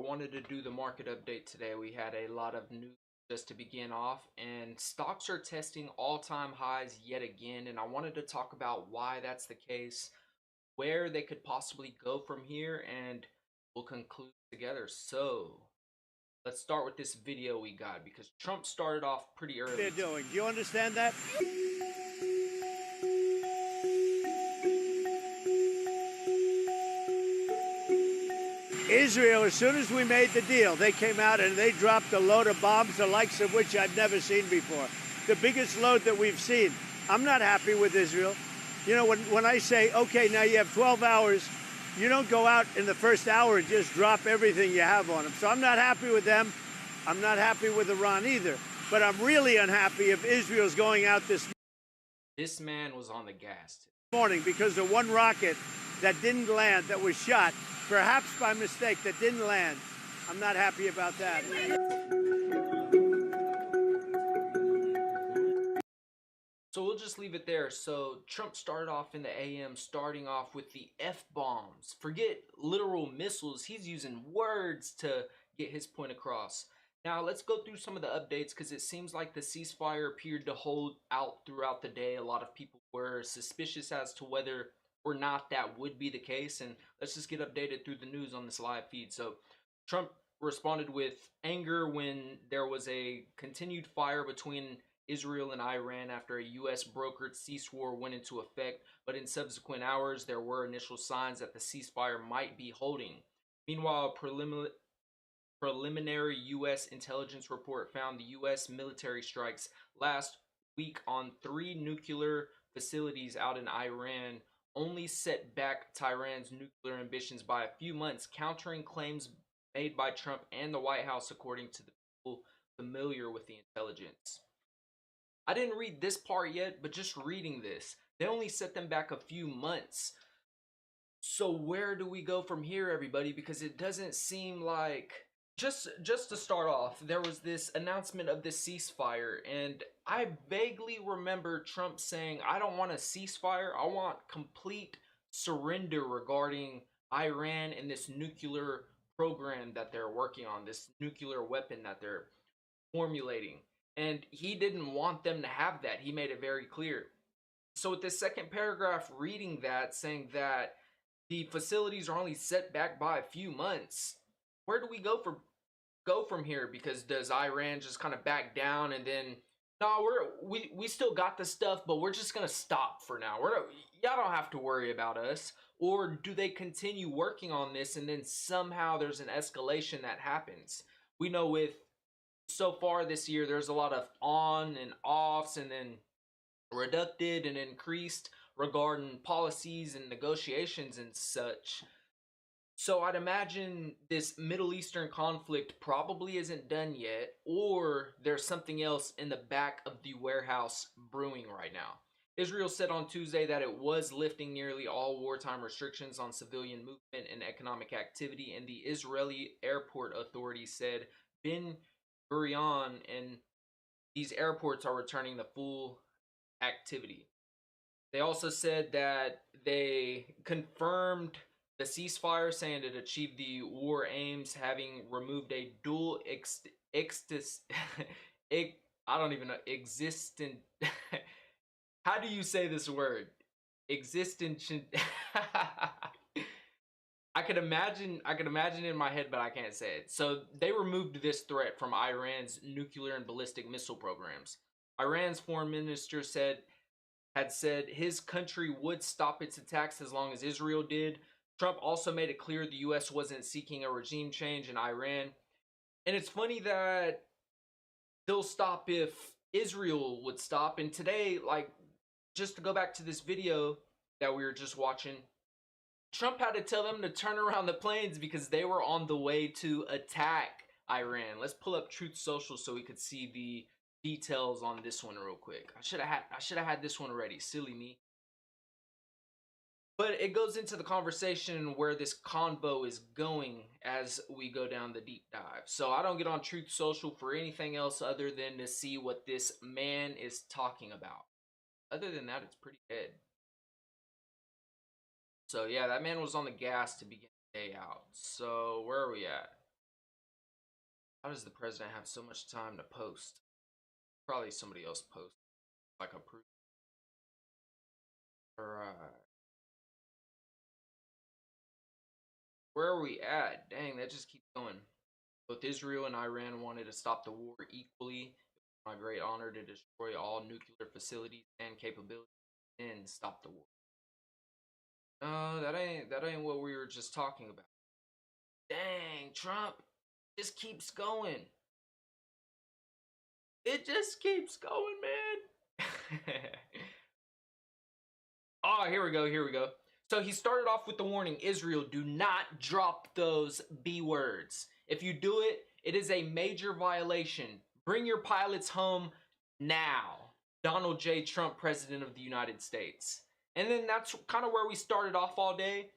wanted to do the market update today. We had a lot of news just to begin off, and stocks are testing all-time highs yet again, and I wanted to talk about why that's the case, where they could possibly go from here, and we'll conclude together. So, let's start with this video we got because Trump started off pretty early. They're doing. Do you understand that? Israel, as soon as we made the deal, they came out and they dropped a load of bombs, the likes of which I've never seen before. The biggest load that we've seen. I'm not happy with Israel. You know, when I say, okay, now you have 12 hours, you don't go out in the first hour and just drop everything you have on them. So I'm not happy with them. I'm not happy with Iran either. But I'm really unhappy if Israel's going out This man was on the gas morning because of one rocket that didn't land, that was shot, perhaps by mistake, that didn't land. I'm not happy about that. So we'll just leave it there. So Trump started off in the AM, starting off with the F-bombs. Forget literal missiles. He's using words to get his point across. Now let's go through some of the updates because it seems like the ceasefire appeared to hold out throughout the day. A lot of people were suspicious as to whether or not that would be the case. And let's just get updated through the news on this live feed. So Trump responded with anger when there was a continued fire between Israel and Iran after a U.S. brokered cease war went into effect, but in subsequent hours, there were initial signs that the ceasefire might be holding. Meanwhile, a preliminary U.S. intelligence report found the U.S. military strikes last week on 3 nuclear facilities out in Iran only set back Tehran's nuclear ambitions by a few months, countering claims made by Trump and the White House, according to the people familiar with the intelligence. I didn't read this part yet, but just reading this, they only set them back a few months. So where do we go from here, everybody? Because it doesn't seem like... Just to start off, there was this announcement of this ceasefire, and I vaguely remember Trump saying, I don't want a ceasefire, I want complete surrender regarding Iran and this nuclear program that they're working on, this nuclear weapon that they're formulating. And he didn't want them to have that. He made it very clear. So with this second paragraph reading that, saying that the facilities are only set back by a few months, where do we go from here? Because does Iran just kind of back down and then, no, we still got the stuff, but we're just gonna stop for now. Y'all don't have to worry about us. Or do they continue working on this and then somehow there's an escalation that happens? We know with so far this year, there's a lot of on and offs and then reducted and increased regarding policies and negotiations and such. So I'd imagine this Middle Eastern conflict probably isn't done yet, or there's something else in the back of the warehouse brewing right now. Israel said on Tuesday that it was lifting nearly all wartime restrictions on civilian movement and economic activity, and the Israeli Airport Authority said Ben Gurion and these airports are returning to full activity. They also said that they confirmed the ceasefire, saying it achieved the war aims, having removed a dual I don't even know, existent. How do you say this word? Existent. I could imagine in my head, but I can't say it. So they removed this threat from Iran's nuclear and ballistic missile programs. Iran's foreign minister had said his country would stop its attacks as long as Israel did. Trump also made it clear the U.S. wasn't seeking a regime change in Iran. And it's funny that they'll stop if Israel would stop. And today, like, just to go back to this video that we were just watching, Trump had to tell them to turn around the planes because they were on the way to attack Iran. Let's pull up Truth Social so we could see the details on this one real quick. I should have had this one ready. Silly me. But it goes into the conversation where this convo is going as we go down the deep dive. So I don't get on Truth Social for anything else other than to see what this man is talking about. Other than that, it's pretty dead. So yeah, that man was on the gas to begin the day out. So where are we at? How does the president have so much time to post? Probably somebody else post like a proof. Alright. Where are we at? Dang, that just keeps going. Both Israel and Iran wanted to stop the war equally. It's my great honor to destroy all nuclear facilities and capabilities and stop the war. No, that ain't what we were just talking about. Dang, Trump just keeps going. It just keeps going, man. Oh, here we go. Here we go. So he started off with the warning: Israel, do not drop those B words. If you do it, it is a major violation. Bring your pilots home now. Donald J. Trump, President of the United States. And then that's kind of where we started off all day.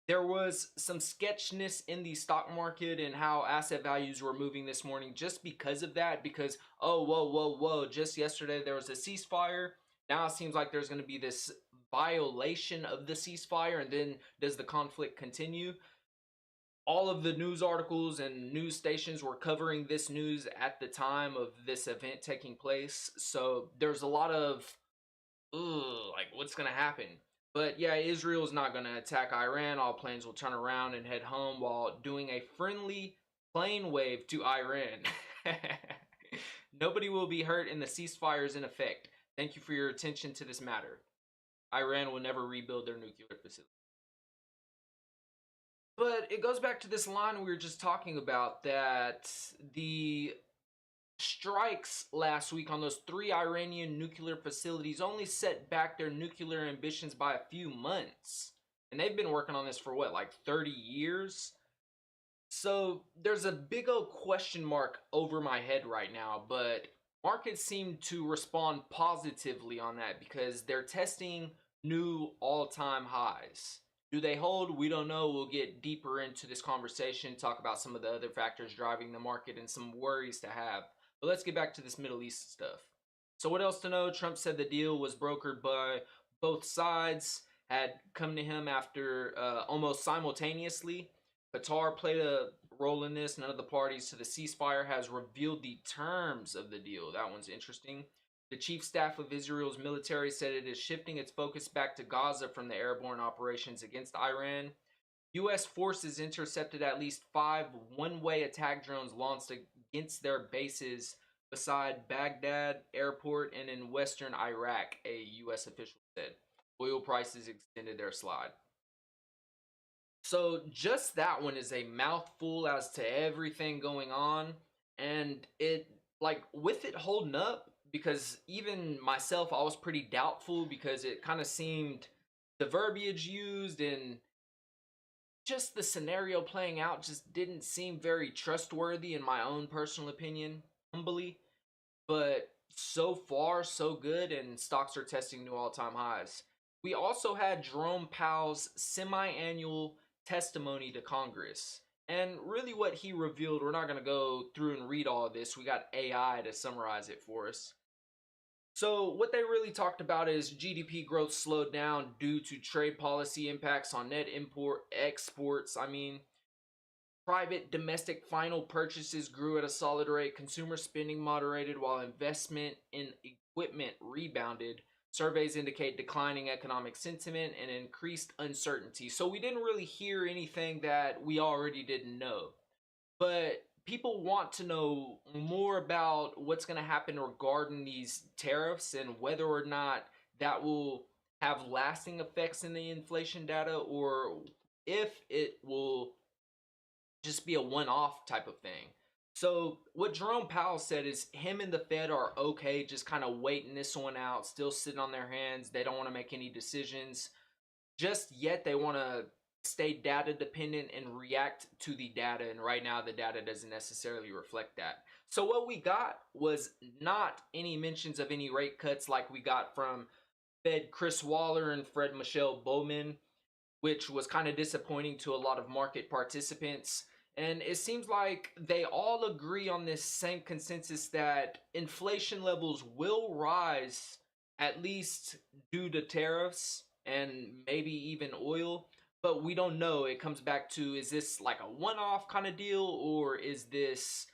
There was some sketchiness in the stock market and how asset values were moving this morning just because of that. Because, oh, whoa, whoa, whoa, just yesterday there was a ceasefire. Now it seems like there's going to be this violation of the ceasefire, and then does the conflict continue? All of the news articles and news stations were covering this news at the time of this event taking place. So there's a lot of, ugh, like, what's going to happen? But yeah, Israel's not going to attack Iran. All planes will turn around and head home while doing a friendly plane wave to Iran. Nobody will be hurt and the ceasefire is in effect. Thank you for your attention to this matter. Iran will never rebuild their nuclear facility. But it goes back to this line we were just talking about, that the strikes last week on those 3 Iranian nuclear facilities only set back their nuclear ambitions by a few months. And they've been working on this for what, like 30 years? So there's a big old question mark over my head right now, but markets seem to respond positively on that because they're testing new all-time highs. Do they hold? We don't know. We'll get deeper into this conversation, talk about some of the other factors driving the market and some worries to have. But let's get back to this Middle East stuff. So what else to know? Trump said the deal was brokered by both sides, had come to him after almost simultaneously. Qatar played a role in this. None of the parties to the ceasefire has revealed the terms of the deal. That one's interesting. The chief staff of Israel's military said it is shifting its focus back to Gaza from the airborne operations against Iran. U.S. forces intercepted at least 5 one-way attack drones launched against their bases beside Baghdad airport and in western Iraq, a U.S. official said. Oil prices extended their slide. So just that one is a mouthful as to everything going on. And it, like, with it holding up, because even myself, I was pretty doubtful because it kind of seemed the verbiage used and just the scenario playing out just didn't seem very trustworthy in my own personal opinion, humbly. But so far, so good, and stocks are testing new all-time highs. We also had Jerome Powell's semi-annual testimony to Congress. And really what he revealed, we're not going to go through and read all of this. We got AI to summarize it for us. So what they really talked about is GDP growth slowed down due to trade policy impacts on net import exports. I mean, private domestic final purchases grew at a solid rate. Consumer spending moderated while investment in equipment rebounded. Surveys indicate declining economic sentiment and increased uncertainty. So we didn't really hear anything that we already didn't know. But people want to know more about what's going to happen regarding these tariffs and whether or not that will have lasting effects in the inflation data, or if it will just be a one-off type of thing. So what Jerome Powell said is him and the Fed are okay just kind of waiting this one out, still sitting on their hands. They don't want to make any decisions just yet. They want to stay data dependent and react to the data, and right now the data doesn't necessarily reflect that. So what we got was not any mentions of any rate cuts like we got from Fed Chris Waller and Fred Michelle Bowman, which was kind of disappointing to a lot of market participants. And it seems like they all agree on this same consensus that inflation levels will rise, at least due to tariffs and maybe even oil. But we don't know. It comes back to, is this like a one-off kind of deal, or is this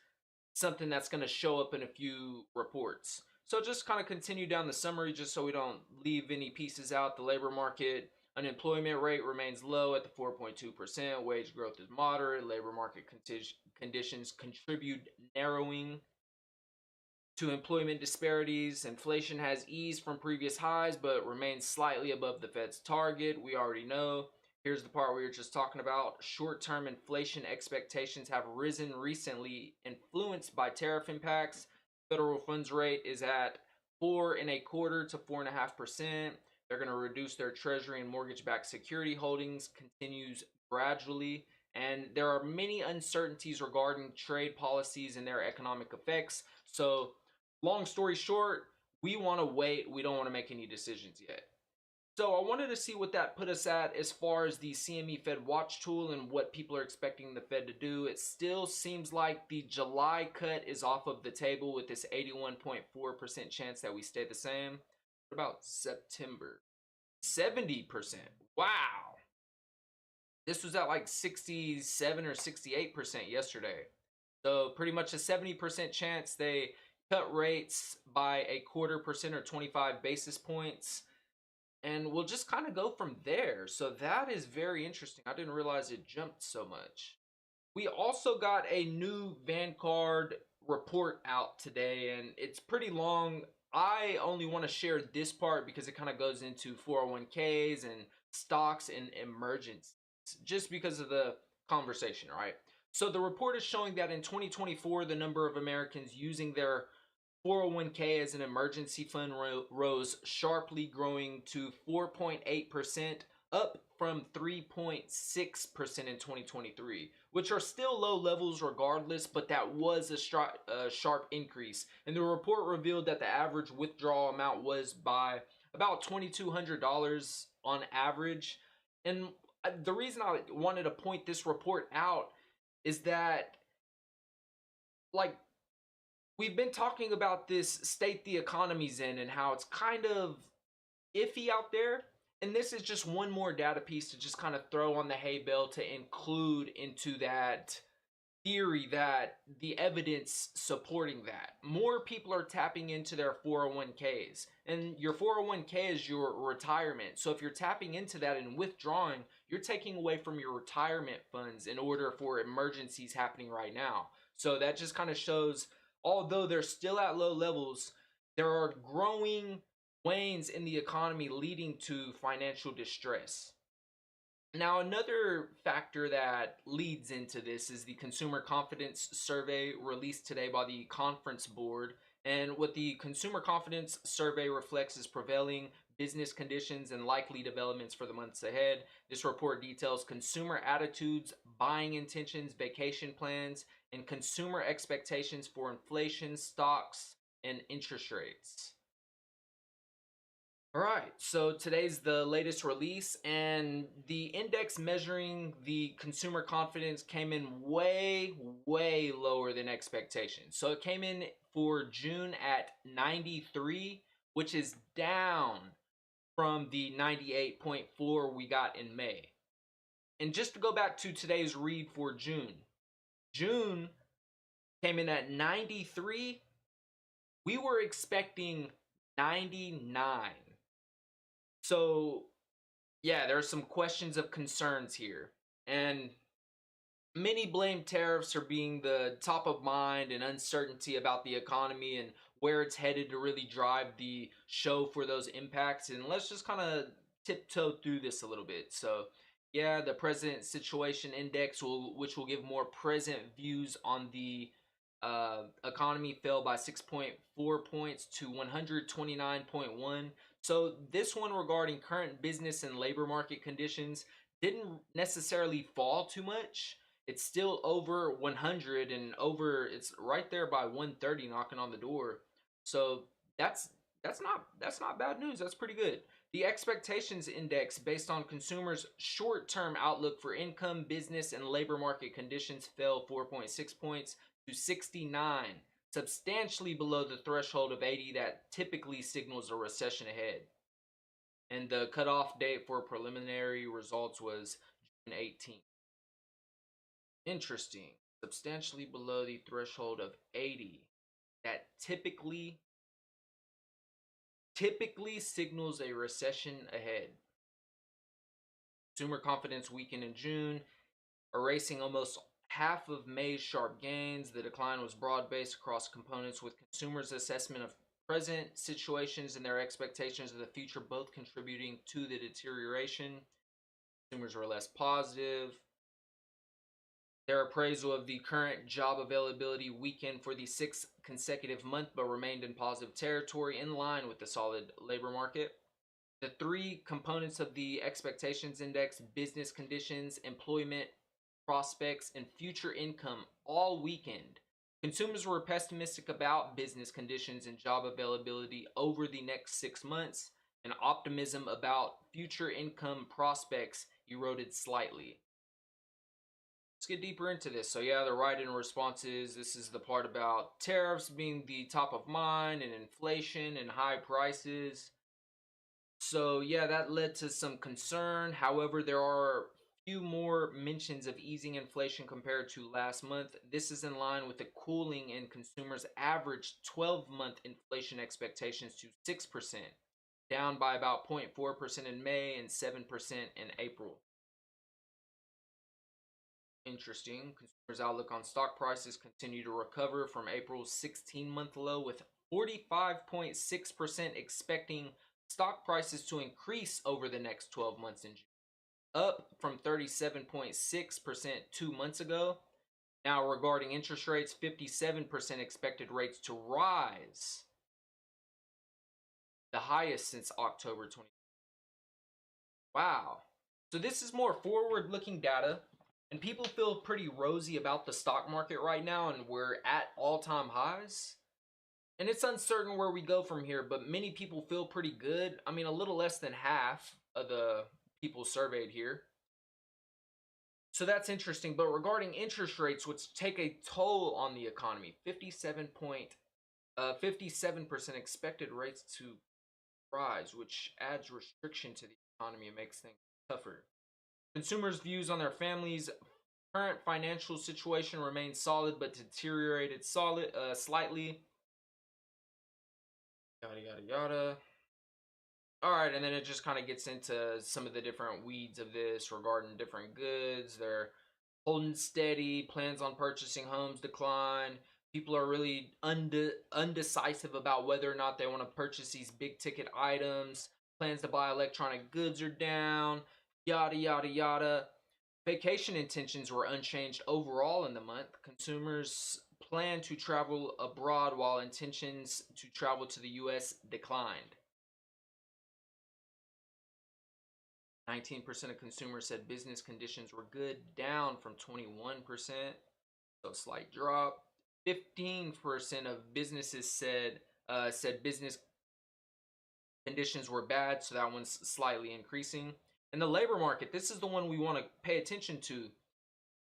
something that's going to show up in a few reports. So just kind of continue down the summary just so we don't leave any pieces out. The labor market unemployment rate remains low at the 4.2%. Wage growth is moderate. Labor market conditions contribute narrowing to employment disparities. Inflation has eased from previous highs but remains slightly above the Fed's target. We already know. Here's the part we were just talking about. Short-term inflation expectations have risen recently, influenced by tariff impacts. Federal funds rate is at 4.25% to 4.5%. They're going to reduce their treasury and mortgage-backed security holdings, continues gradually. And there are many uncertainties regarding trade policies and their economic effects. So, long story short, we want to wait. We don't want to make any decisions yet. So I wanted to see what that put us at as far as the CME Fed Watch tool and what people are expecting the Fed to do. It still seems like the July cut is off of the table with this 81.4% chance that we stay the same. What about September? 70%. Wow. This was at like 67 or 68% yesterday. So pretty much a 70% chance they cut rates by 0.25% or 25 basis points. And we'll just kind of go from there. So that is very interesting. I didn't realize it jumped so much. We also got a new Vanguard report out today, and it's pretty long. I only want to share this part because it kind of goes into 401ks and stocks and emergencies, just because of the conversation, right? So the report is showing that in 2024, the number of Americans using their 401k as an emergency fund rose sharply, growing to 4.8%, up from 3.6% in 2023, which are still low levels regardless, but that was a sharp increase. And the report revealed that the average withdrawal amount was by about $2,200 on average. And the reason I wanted to point this report out is that, like, we've been talking about this state the economy's in and how it's kind of iffy out there. And this is just one more data piece to just kind of throw on the hay bale to include into that theory, that the evidence supporting that. More people are tapping into their 401ks. And your 401k is your retirement. So if you're tapping into that and withdrawing, you're taking away from your retirement funds in order for emergencies happening right now. So that just kind of shows, although they're still at low levels, there are growing wanes in the economy leading to financial distress. Now, another factor that leads into this is the Consumer Confidence Survey released today by the Conference Board. And what the Consumer Confidence Survey reflects is prevailing business conditions and likely developments for the months ahead. This report details consumer attitudes, buying intentions, vacation plans, and consumer expectations for inflation, stocks, and interest rates. All right, so today's the latest release, and the index measuring the consumer confidence came in way, way lower than expectations. So it came in for June at 93, which is down from the 98.4 we got in May. And just to go back to today's read for June, June came in at 93. We were expecting 99. So, yeah, there are some questions of concerns here. And many blame tariffs for being the top of mind and uncertainty about the economy and where it's headed to really drive the show for those impacts. And let's just kind of tiptoe through this a little bit. So, yeah, the President Situation Index, which will give more present views on the economy, fell by 6.4 points to 129.1. So this one regarding current business and labor market conditions didn't necessarily fall too much. It's still over 100 and over, it's right there by 130 knocking on the door. So that's not bad news. That's pretty good. The expectations index based on consumers' short-term outlook for income, business, and labor market conditions fell 4.6 points to 69, substantially below the threshold of 80 that typically signals a recession ahead. And the cutoff date for preliminary results was June 18th. Interesting. substantially below the threshold of 80 that typically signals a recession ahead. Consumer confidence weakened in June, erasing almost half of May's sharp gains. The decline was broad-based across components, with consumers' assessment of present situations and their expectations of the future both contributing to the deterioration. Consumers were less positive. Their appraisal of the current job availability weakened for the sixth consecutive month, but remained in positive territory, in line with the solid labor market. The three components of the expectations index, business conditions, employment prospects, and future income, all weakened. Consumers were pessimistic about business conditions and job availability over the next 6 months, and optimism about future income prospects eroded slightly. Let's get deeper into this. So yeah, the write-in responses. This is the part about tariffs being the top of mind and inflation and high prices. So yeah, that led to some concern. However, there are few more mentions of easing inflation compared to last month. This is in line with the cooling in consumers' average 12-month inflation expectations to 6%, down by about 0.4% in May and 7% in April. Interesting. Consumers' outlook on stock prices continue to recover from April's 16-month low, with 45.6% expecting stock prices to increase over the next 12 months in June, up from 37.6% 2 months ago. Now, regarding interest rates, 57% expected rates to rise, the highest since October 20. Wow. So this is more forward-looking data, and people feel pretty rosy about the stock market right now, and we're at all-time highs. And it's uncertain where we go from here, but many people feel pretty good. I mean, a little less than half of the people surveyed here. So that's interesting. But regarding interest rates, which take a toll on the economy, 57% expected rates to rise, which adds restriction to the economy and makes things tougher. Consumers' views on their families' current financial situation remain solid, but deteriorated slightly. Yada yada yada. All right, and then it just kind of gets into some of the different weeds of this regarding different goods. They're holding steady. Plans on purchasing homes decline. People are really undecisive about whether or not they want to purchase these big ticket items. Plans to buy electronic goods are down. Yada yada yada. Vacation intentions were unchanged overall in the month. Consumers plan to travel abroad while intentions to travel to the U.S. declined. 19% of consumers said business conditions were good, down from 21%, so a slight drop. 15% of businesses said business conditions were bad, so that one's slightly increasing. And the labor market, this is the one we want to pay attention to.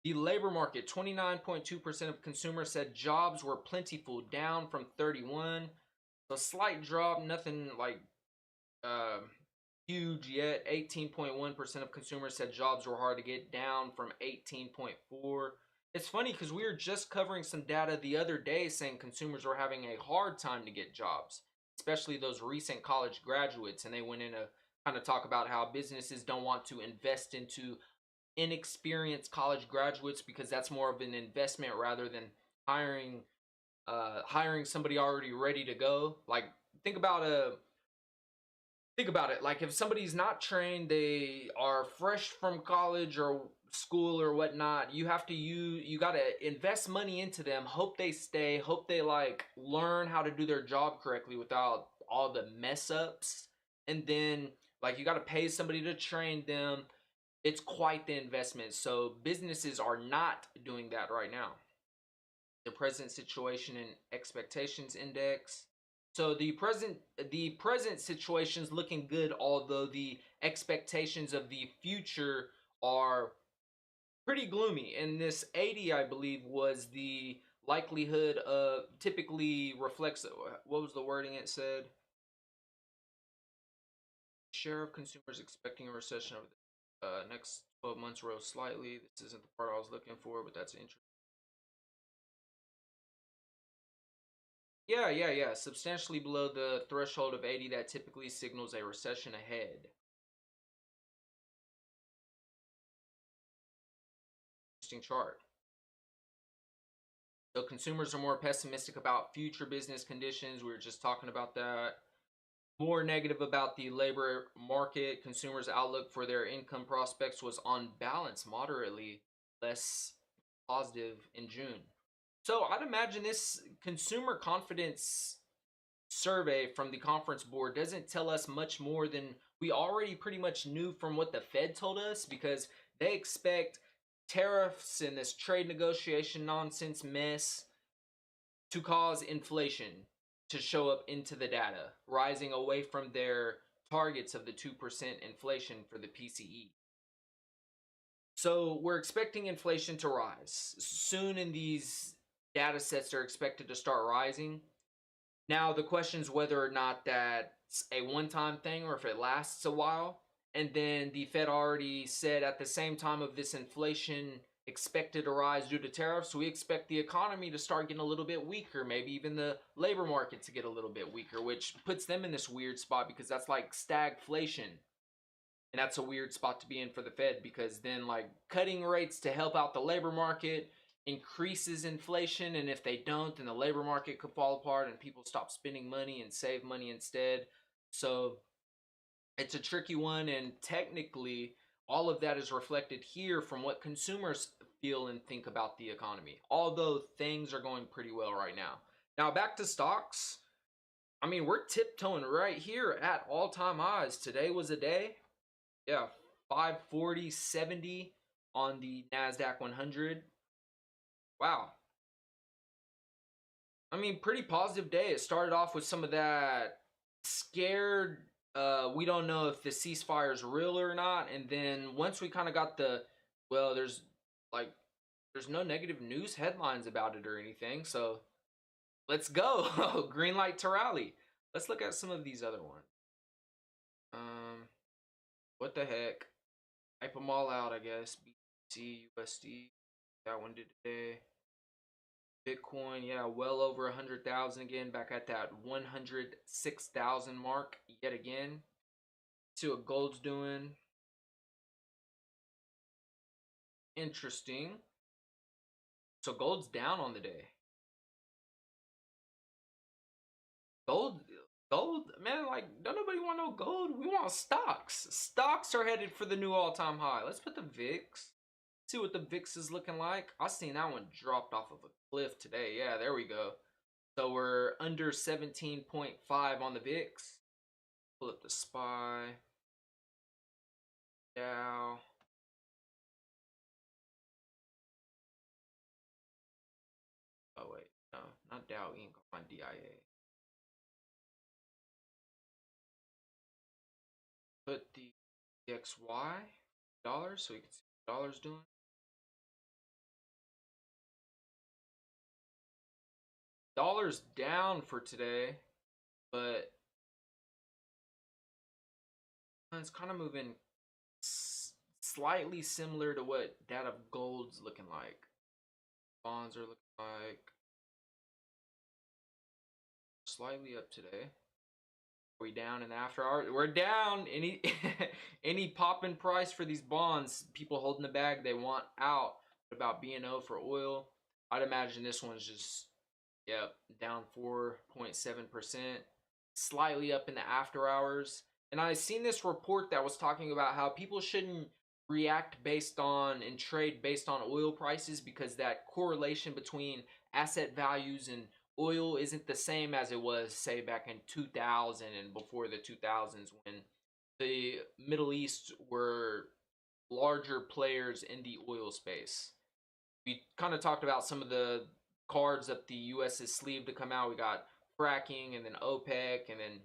The labor market, 29.2% of consumers said jobs were plentiful, down from 31. So slight drop, nothing like huge yet. 18.1% of consumers said jobs were hard to get, down from 18.4. It's funny because we were just covering some data the other day saying consumers were having a hard time to get jobs, especially those recent college graduates, and they went in to kind of talk about how businesses don't want to invest into inexperienced college graduates because that's more of an investment rather than hiring somebody already ready to go. Like think about it. Like if somebody's not trained, they are fresh from college or school or whatnot, you got to invest money into them, hope they stay, hope they like learn how to do their job correctly without all the mess ups, and then like you got to pay somebody to train them. It's quite the investment. So businesses are not doing that right now. The present situation and expectations index. So the present situation is looking good, although the expectations of the future are pretty gloomy. And this 80, I believe, was the likelihood of typically reflects, what was the wording it said? Share of consumers expecting a recession over the next 12 months rose slightly. This isn't the part I was looking for, but that's interesting. Yeah. Substantially below the threshold of 80 that typically signals a recession ahead. Interesting chart. So consumers are more pessimistic about future business conditions. We were just talking about that. More negative about the labor market. Consumers' outlook for their income prospects was on balance moderately less positive in June. So I'd imagine this consumer confidence survey from the conference board doesn't tell us much more than we already pretty much knew from what the Fed told us, because they expect tariffs and this trade negotiation nonsense mess to cause inflation to show up into the data, rising away from their targets of the 2% inflation for the PCE. So we're expecting inflation to rise. Soon in these data sets are expected to start rising. Now the question is whether or not that's a one-time thing or if it lasts a while. And then the Fed already said at the same time of this inflation expected to rise due to tariffs, we expect the economy to start getting a little bit weaker, maybe even the labor market to get a little bit weaker, which puts them in this weird spot because that's like stagflation. And that's a weird spot to be in for the Fed, because then like cutting rates to help out the labor market increases inflation, and if they don't, then the labor market could fall apart and people stop spending money and save money instead. So it's a tricky one, and technically all of that is reflected here from what consumers feel and think about the economy, although things are going pretty well right now. Now back to stocks. I mean, we're tiptoeing right here at all-time highs. Today was a day. Yeah, 540.70 on the NASDAQ 100. Wow. I mean, pretty positive day. It started off with some of that scared, we don't know if the ceasefire is real or not. And then once we kind of got well, like, there's no negative news headlines about it or anything. So let's go. Green light to rally. Let's look at some of these other ones. What the heck? Type them all out, I guess. BTC, USD. That one did today. Bitcoin, yeah, well over 100,000 again, back at that 106,000 mark yet again. See what gold's doing. Interesting. So gold's down on the day. Gold, gold, man, like, don't nobody want no gold. We want stocks. Stocks are headed for the new all-time high. Let's put the VIX. See what the VIX is looking like. I seen that one dropped off of a cliff today. Yeah, there we go. So we're under 17.5 on the VIX. Pull up the SPY. Dow. Oh wait, no, not Dow Inc. On DIA. Put the XY dollars so we can see what dollars doing. Dollars down for today, but it's kind of moving slightly similar to what that of gold's looking like. Bonds are looking like slightly up today. Are we down in the after hours? We're down. Any any pop in price for these bonds? People holding the bag, they want out. What about B&O for oil? I'd imagine this one's just, yep, down 4.7%, slightly up in the after hours. And I seen this report that was talking about how people shouldn't react based on and trade based on oil prices, because that correlation between asset values and oil isn't the same as it was, say, back in 2000 and before the 2000s, when the Middle East were larger players in the oil space. We kind of talked about some of the cards up the US's sleeve to come out. We got fracking and then OPEC and then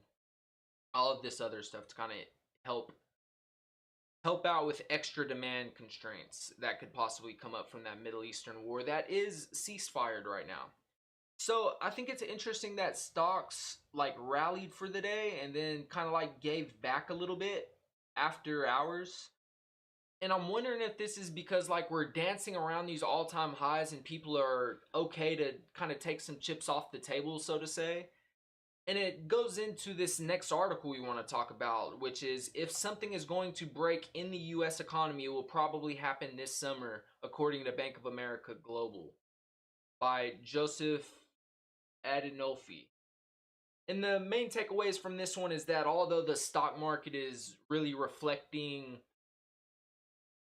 all of this other stuff to kind of help out with extra demand constraints that could possibly come up from that Middle Eastern war that is ceasefired right now. So I think it's interesting that stocks like rallied for the day and then kind of like gave back a little bit after hours. And I'm wondering if this is because like we're dancing around these all-time highs and people are okay to kind of take some chips off the table, so to say. And it goes into this next article we want to talk about, which is if something is going to break in the US economy, it will probably happen this summer, according to Bank of America Global by Joseph Adinolfi. And the main takeaways from this one is that although the stock market is really reflecting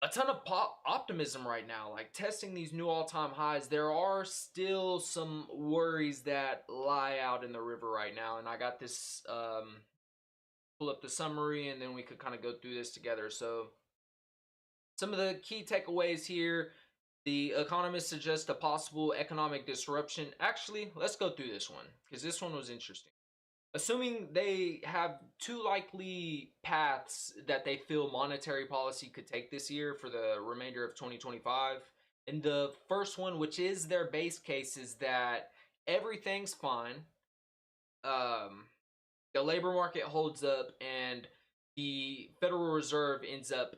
a ton of optimism right now, like testing these new all-time highs, there are still some worries that lie out in the river right now. And I got this pull up the summary and then we could kind of go through this together. So some of the key takeaways here: the economists suggest a possible economic disruption. Actually, let's go through this one because this one was interesting. Assuming they have two likely paths that they feel monetary policy could take this year for the remainder of 2025. And the first one, which is their base case, is that everything's fine. Um, the labor market holds up, and the Federal Reserve ends up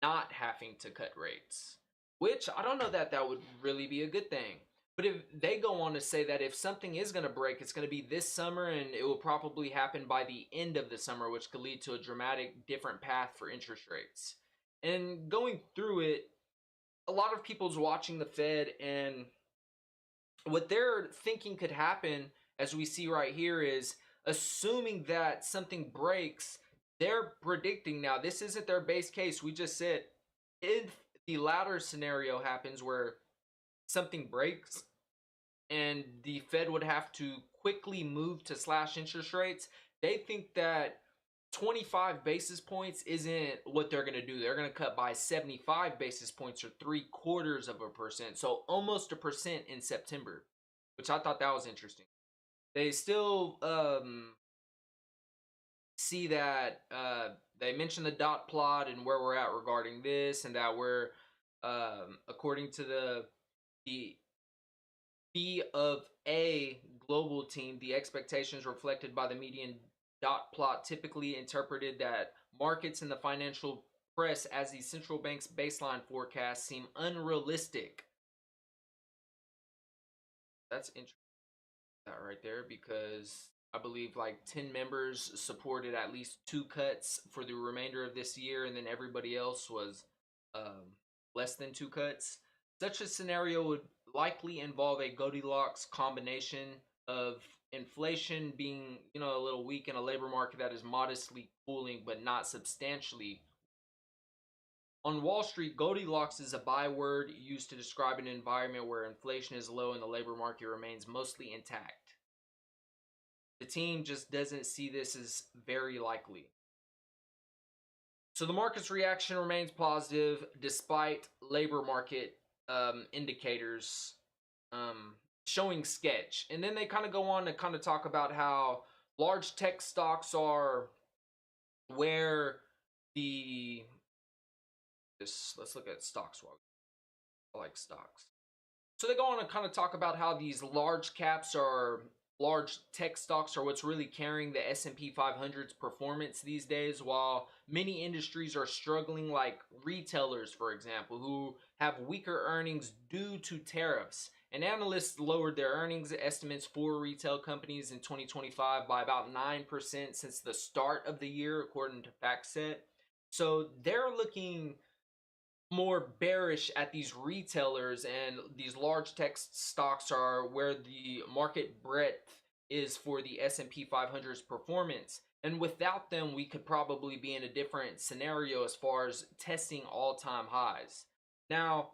not having to cut rates, which I don't know that that would really be a good thing. But if they go on to say that if something is going to break, it's going to be this summer and it will probably happen by the end of the summer, which could lead to a dramatic different path for interest rates. And going through it, a lot of people's watching the Fed, and what they're thinking could happen, as we see right here, is assuming that something breaks, they're predicting now, this isn't their base case. We just said if the latter scenario happens where something breaks and the Fed would have to quickly move to slash interest rates, they think that 25 basis points isn't what they're going to do. They're going to cut by 75 basis points, or 0.75%. So almost a percent in September, which I thought that was interesting. They still see that they mentioned the dot plot and where we're at regarding this, and that we're according to the B of A global team, the expectations reflected by the median dot plot typically interpreted that markets and the financial press as the central bank's baseline forecasts seem unrealistic. That's interesting, that right there, because I believe like 10 members supported at least two cuts for the remainder of this year, and then everybody else was um, less than two cuts. Such a scenario would likely involve a Goldilocks combination of inflation being, a little weak, and a labor market that is modestly cooling but not substantially. On Wall Street, Goldilocks is a byword used to describe an environment where inflation is low and the labor market remains mostly intact. The team just doesn't see this as very likely. So the market's reaction remains positive despite labor market indicators showing sketch. And then they kind of go on to kind of talk about how large tech stocks are where the let's look at stocks while I like stocks. So they go on and kind of talk about how these large caps are large tech stocks are what's really carrying the S&P 500's performance these days, while many industries are struggling, like retailers, for example, who have weaker earnings due to tariffs. And analysts lowered their earnings estimates for retail companies in 2025 by about 9% since the start of the year, according to FactSet. So they're looking more bearish at these retailers, and these large tech stocks are where the market breadth is for the S&P 500's performance. And without them, we could probably be in a different scenario as far as testing all-time highs. Now,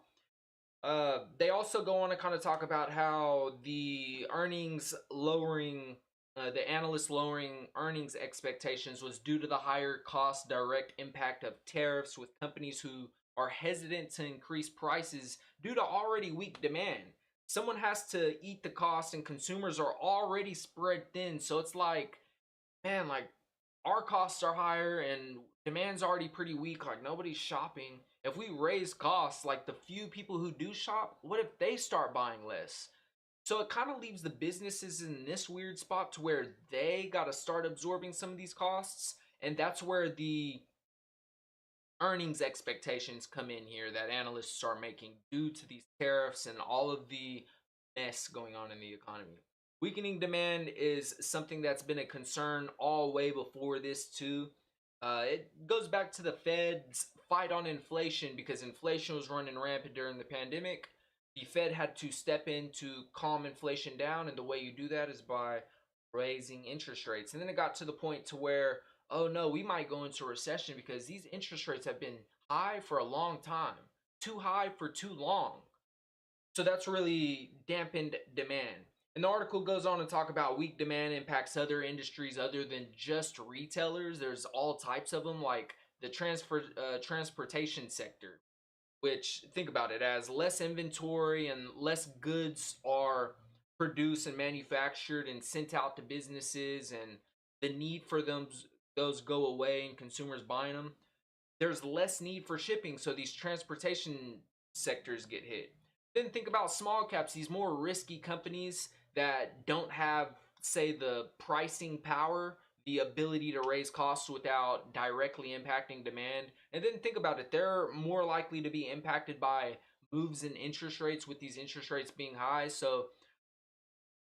they also go on to kind of talk about how the earnings lowering, the analysts lowering earnings expectations was due to the higher cost direct impact of tariffs, with companies who are hesitant to increase prices due to already weak demand. Someone has to eat the cost, and consumers are already spread thin. So it's like, man, like our costs are higher and demand's already pretty weak. Like nobody's shopping. If we raise costs, like the few people who do shop, what if they start buying less? So it kind of leaves the businesses in this weird spot to where they got to start absorbing some of these costs. And that's where the earnings expectations come in here that analysts are making due to these tariffs and all of the mess going on in the economy. Weakening demand is something that's been a concern all way before this too. It goes back to the Fed's fight on inflation because inflation was running rampant during the pandemic. The Fed had to step in to calm inflation down, and the way you do that is by raising interest rates. And then it got to the point to where, oh no, we might go into a recession because these interest rates have been high for a long time, too high for too long. So that's really dampened demand. And the article goes on to talk about weak demand impacts other industries other than just retailers. There's all types of them, like the transportation sector, which, think about it, as less inventory and less goods are produced and manufactured and sent out to businesses, and the need for them those go away and consumers buying them, there's less need for shipping, so these transportation sectors get hit. Then think about small caps, these more risky companies that don't have, say, the pricing power, the ability to raise costs without directly impacting demand. And then think about it, they're more likely to be impacted by moves in interest rates, with these interest rates being high. So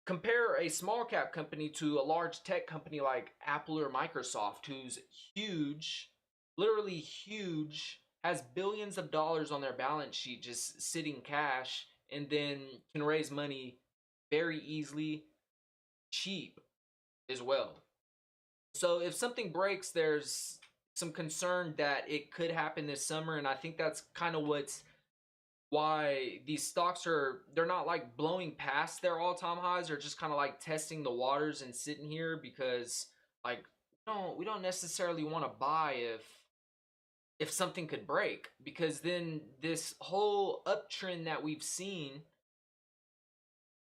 compare a small cap company to a large tech company like Apple or Microsoft, who's huge, literally huge, has billions of dollars on their balance sheet just sitting cash, and then can raise money very easily, cheap as well. So if something breaks, there's some concern that it could happen this summer, and I think that's kind of why these stocks they're not like blowing past their all-time highs. They're just kind of like testing the waters and sitting here because, like, we don't necessarily want to buy if something could break, because then this whole uptrend that we've seen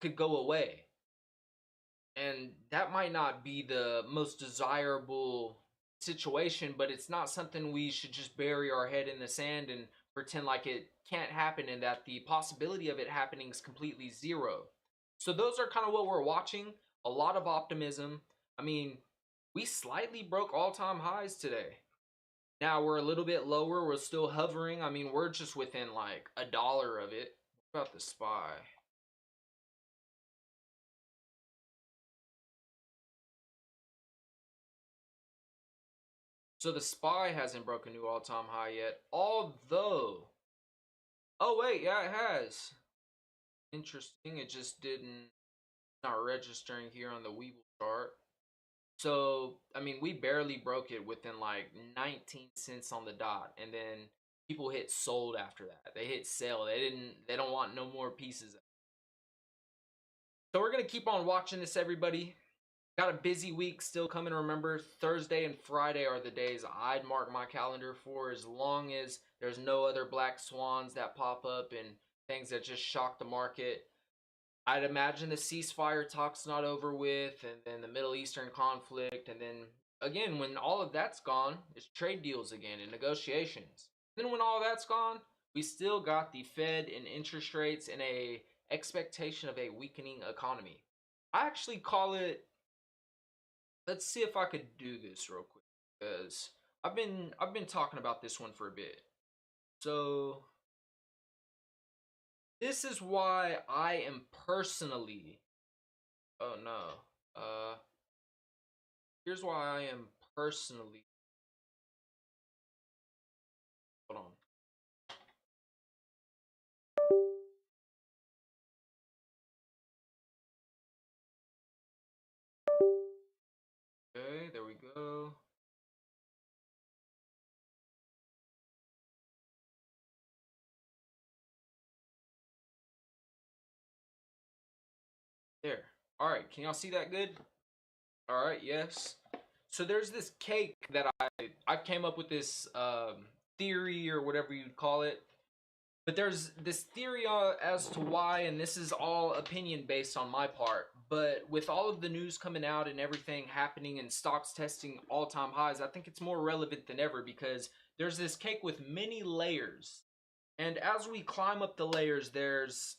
could go away, and that might not be the most desirable situation, but it's not something we should just bury our head in the sand and pretend like it can't happen and that the possibility of it happening is completely zero. So those are kind of what we're watching. A lot of optimism. I mean, we slightly broke all-time highs today. Now we're a little bit lower. We're still hovering. I mean, we're just within like $1 of it. What about the SPY? So the SPY hasn't broken a new all-time high yet, although... Oh wait, yeah, it has. Interesting, it just didn't... not registering here on the Weeble chart. So, I mean, we barely broke it within like 19 cents on the dot, and then people hit sold after that. They hit sell. They don't want no more pieces. So we're going to keep on watching this, everybody. Got a busy week still coming. Remember, Thursday and Friday are the days I'd mark my calendar for, as long as there's no other black swans that pop up and things that just shock the market. I'd imagine the ceasefire talk's not over with, and then the Middle Eastern conflict, and then again, when all of that's gone, it's trade deals again and negotiations. Then when all that's gone, we still got the Fed and interest rates and a expectation of a weakening economy. I actually call it... let's see if I could do this real quick, because I've been talking about this one for a bit. So this is why I am personally... oh no. Here's why I am personally... hold on. Okay, there we go. There. All right, can y'all see that good? All right, yes. So there's this cake that I came up with this theory, or whatever you'd call it. But there's this theory as to why, and this is all opinion based on my part, but with all of the news coming out and everything happening and stocks testing all-time highs, I think it's more relevant than ever, because there's this cake with many layers. And as we climb up the layers, there's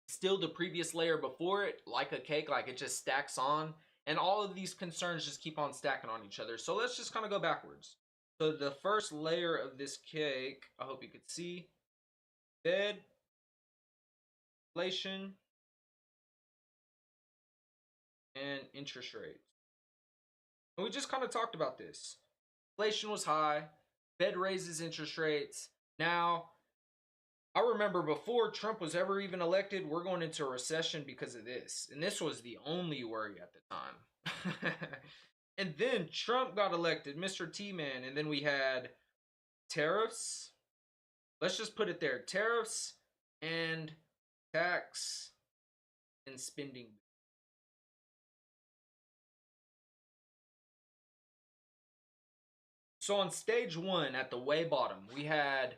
still the previous layer before it, like a cake, like it just stacks on. And all of these concerns just keep on stacking on each other. So let's just kind of go backwards. So the first layer of this cake, I hope you could see, Fed, inflation, and interest rates. And we just kind of talked about this. Inflation was high, Fed raises interest rates. Now, I remember before Trump was ever even elected, we're going into a recession because of this. And this was the only worry at the time. And then Trump got elected, Mr. T Man. And then we had tariffs. Let's just put it there, tariffs and tax and spending. So on stage one, at the way bottom, we had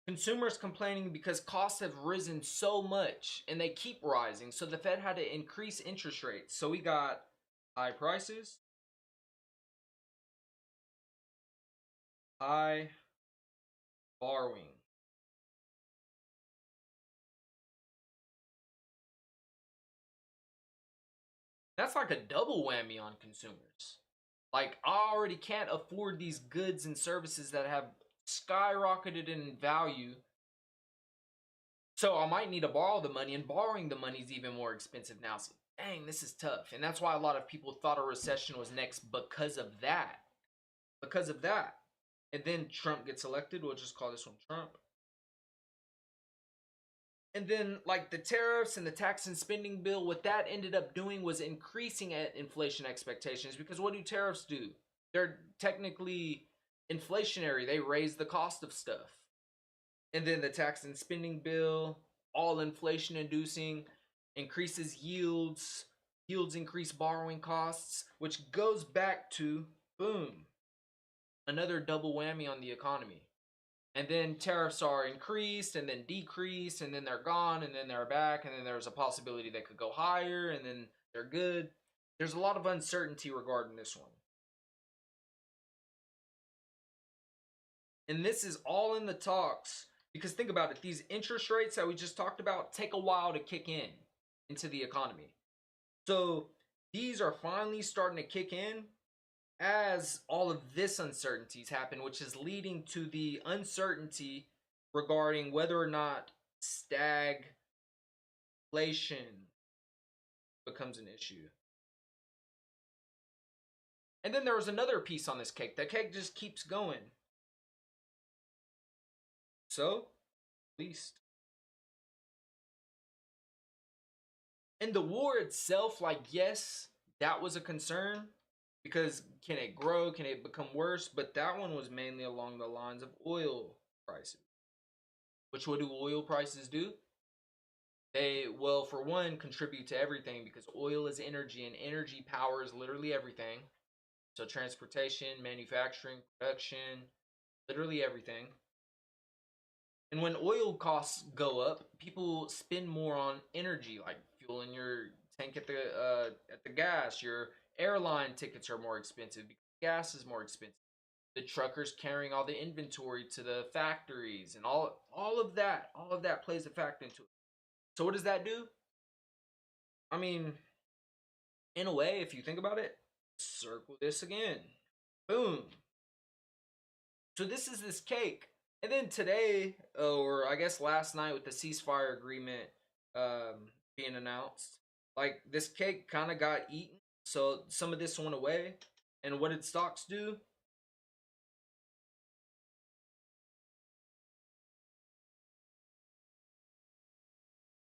consumers complaining because costs have risen so much and they keep rising. So the Fed had to increase interest rates. So we got high prices, high borrowing. That's like a double whammy on consumers. Like, I already can't afford these goods and services that have skyrocketed in value. So I might need to borrow the money, and borrowing the money is even more expensive now. So, dang, this is tough. And that's why a lot of people thought a recession was next because of that. Because of that. And then Trump gets elected. We'll just call this one Trump. And then, like, the tariffs and the tax and spending bill, what that ended up doing was increasing inflation expectations. Because what do tariffs do? They're technically inflationary, they raise the cost of stuff. And then the tax and spending bill, all inflation inducing, increases yields. Yields increase borrowing costs, which goes back to boom, another double whammy on the economy. And then tariffs are increased and then decreased and then they're gone and then they're back and then there's a possibility they could go higher and then they're good. There's a lot of uncertainty regarding this one. And this is all in the talks because think about it, these interest rates that we just talked about take a while to kick in into the economy. So these are finally starting to kick in as all of this uncertainties happen, which is leading to the uncertainty regarding whether or not stagflation becomes an issue. And then there was another piece on this cake. The cake just keeps going. So, least. And the war itself, like, yes, that was a concern because can it grow? Can it become worse? But that one was mainly along the lines of oil prices. Which, what do oil prices do? They, well, for one, contribute to everything because oil is energy and energy powers literally everything. So, transportation, manufacturing, production, literally everything. And when oil costs go up, people spend more on energy, like fueling your tank at the gas. Your airline tickets are more expensive because gas is more expensive. The truckers carrying all the inventory to the factories and all of that plays a factor into it. So what does that do? I mean, in a way, if you think about it, circle this again. Boom. So this is this cake. And then today, or I guess last night with the ceasefire agreement being announced, like this cake kind of got eaten. So some of this went away. And what did stocks do?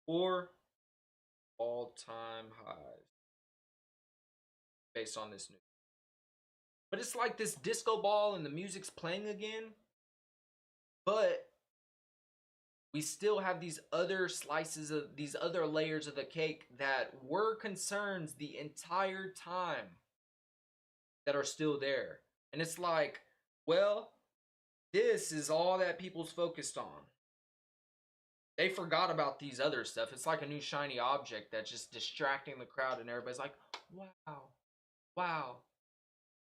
Or all-time highs based on this news. But it's like this disco ball and the music's playing again. But we still have these other slices of these other layers of the cake that were concerns the entire time that are still there. And it's like, well, this is all that people's focused on. They forgot about these other stuff. It's like a new shiny object that's just distracting the crowd, and everybody's like, wow, wow.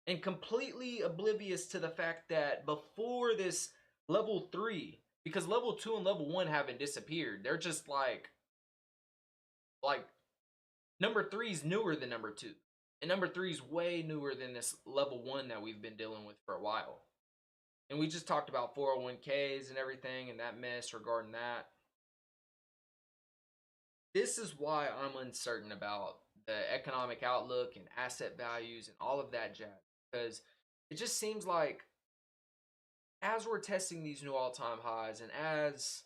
And completely oblivious to the fact that before this level 3, because level 2 and level 1 haven't disappeared. They're just like number 3 is newer than number 2. And number 3 is way newer than this level 1 that we've been dealing with for a while. And we just talked about 401ks and everything and that mess regarding that. This is why I'm uncertain about the economic outlook and asset values and all of that jazz. Because it just seems like as we're testing these new all-time highs and as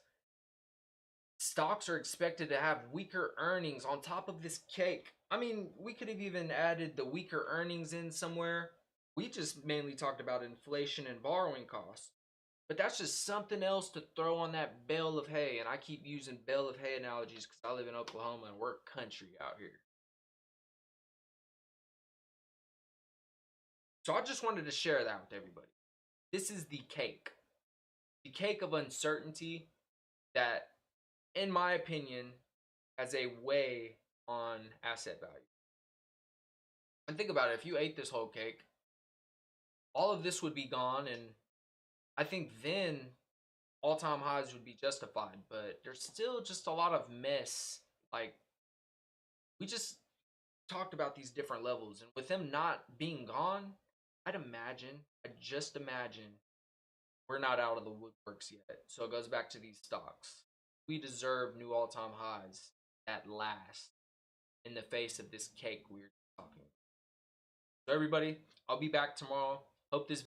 stocks are expected to have weaker earnings on top of this cake. I mean, we could have even added the weaker earnings in somewhere. We just mainly talked about inflation and borrowing costs. But that's just something else to throw on that bale of hay. And I keep using bale of hay analogies because I live in Oklahoma and we're country out here. So I just wanted to share that with everybody. This is the cake. The cake of uncertainty that, in my opinion, has a weigh on asset value. And think about it, if you ate this whole cake, all of this would be gone, and I think then all-time highs would be justified, but there's still just a lot of mess. Like, we just talked about these different levels, and with them not being gone, I just imagine we're not out of the woodworks yet. So it goes back to these stocks. We deserve new all-time highs at last in the face of this cake we're talking about. So everybody, I'll be back tomorrow. Hope this